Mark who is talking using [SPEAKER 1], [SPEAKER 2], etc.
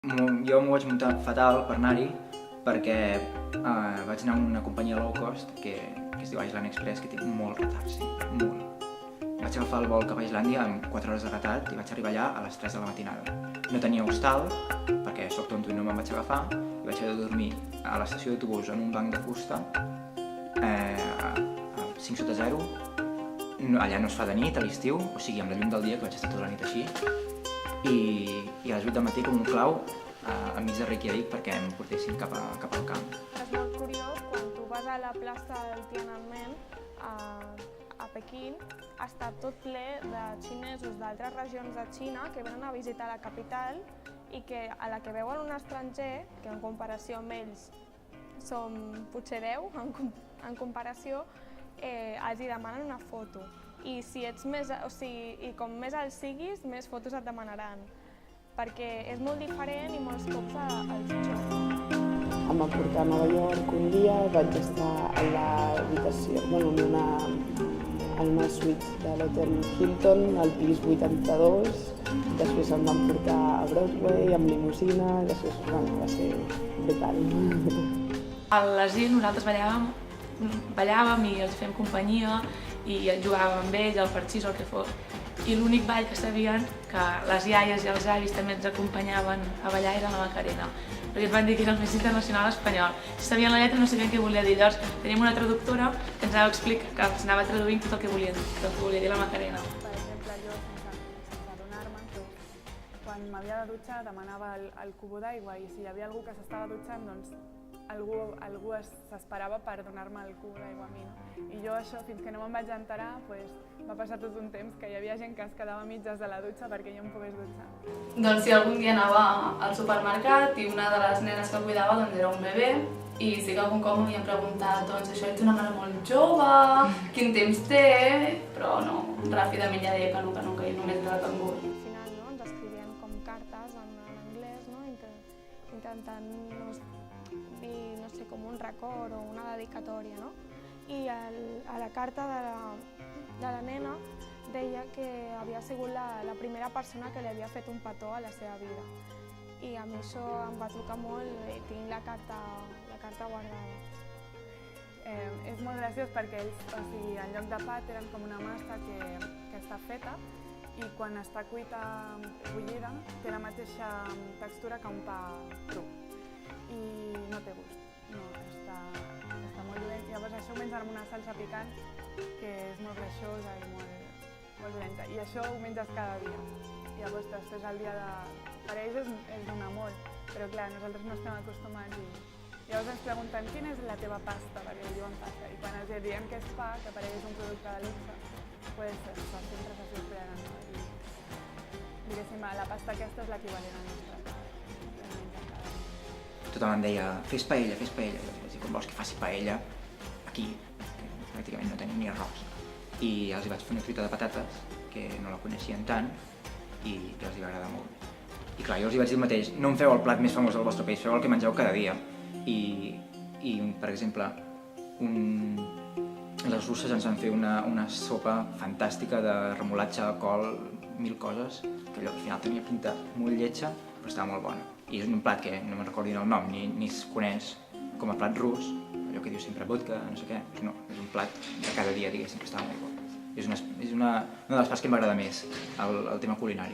[SPEAKER 1] Jo m'ho vaig muntar fatal per anar-hi perquè vaig anar a una companyia low cost que es diu Island Express, que té molt retard, sí, molt. Vaig agafar el vol cap a Islàndia amb 4 hores de retard i vaig arribar allà a les 3 de la matinada. No tenia hostal, perquè soc tonto i no me'n vaig agafar, i vaig haver de dormir a l'estació d'autobús en un banc de fusta a 5 sota 0. Allà no es fa de nit, a l'estiu, o sigui, amb la llum del dia, que vaig estar tota la nit així, i a les 8 del matí com un clau enmig de Reykjavik perquè em portessin cap al camp.
[SPEAKER 2] És molt curiós, quan tu vas a la plaça del Tiananmen a Pequín, està tot ple de xinesos d'altres regions de Xina que venen a visitar la capital i que a la que veuen un estranger, que en comparació amb ells som potser 10 en comparació, els hi demanen una foto. I si ets i com més alt siguis, més fotos et demanaran, perquè és molt diferent i molts cops els xoca.
[SPEAKER 3] Em va portar a Nova York un dia, vaig estar a l'habitació, en una suite de l'Hotel Hilton, al pis 82, després em van portar a Broadway amb limusina, després va ser brutal.
[SPEAKER 4] A l'asil nosaltres ballàvem i els fèiem companyia i jugàvem amb ells, al parxís o el que fos. I l'únic ball que sabien, que les iaies i els avis també ens acompanyaven a ballar, era la Macarena, perquè ens van dir que era el més internacional espanyol. Si sabien la lletra no sabien què volia dir, llavors teníem una traductora que ens anava traduint tot el que volia dir la Macarena.
[SPEAKER 5] Per exemple, jo, sense adonar-me, quan m'havia de dutxar demanava el cubó d'aigua i si hi havia algú que s'estava dutxant, doncs algú s'esperava per donar-me el cubó d'aigua a mi. I jo això, fins que no me'n vaig enterar, va passar tot un temps que hi havia gent que es quedava a mitges de la dutxa perquè jo em pogués dutxar.
[SPEAKER 4] Doncs si algun dia anava al supermercat i una de les nenes que cuidava era un bebè i sí que algun cop m'havien preguntat doncs això ets una mare molt jove, quin temps té, però no, ràpidament ja deia que no, que només era de cangur.
[SPEAKER 2] Al final ens escrivien com cartes en anglès, intentant dir, no sé, com un record o una dedicatòria, i a la carta de la nena deia que havia sigut la primera persona que li havia fet un petó a la seva vida. I a mi això em va tocar molt i tinc la carta guardada.
[SPEAKER 5] És molt graciós perquè ells, en lloc de pa, tenen com una massa que està feta i quan està cuita bullida té la mateixa textura que un pa cru i no té gust. No, està molt dolent. Llavors això ho mengen amb una salsa picant que és molt greixosa i molt dolenta. I això ho menges cada dia. Llavors després el dia per a ells és donar molt, però clar, nosaltres no estem acostumats i llavors ens pregunten quina és la teva pasta, perquè diuen pasta, i quan els diem que és pa, que per a ells és un producte de luxe, doncs sempre se sorprenen. I diguéssim, la pasta aquesta és l'equivalent al nostre pa.
[SPEAKER 1] Tothom em deia, fes paella. Jo vaig dir, com vols que faci paella aquí, que pràcticament no tenim ni arròs. I els hi vaig fer una truita de patates, que no la coneixien tant, i els hi va agradar molt. I clar, jo els hi vaig dir el mateix, no em feu el plat més famós del vostre país, feu el que mengeu cada dia. I per exemple, les russes ens van fer una sopa fantàstica de remolatge, col, 1000 coses, que allò al final tenia pinta molt lletja, però estava molt bona. I és un plat que no me'n recordo el nom, ni es coneix com a plat rus, allò que diu sempre vodka, no sé què, però no, és un plat de cada dia, diguéssim, que estava molt bo. És una de les parts que m'agrada més, el tema culinari.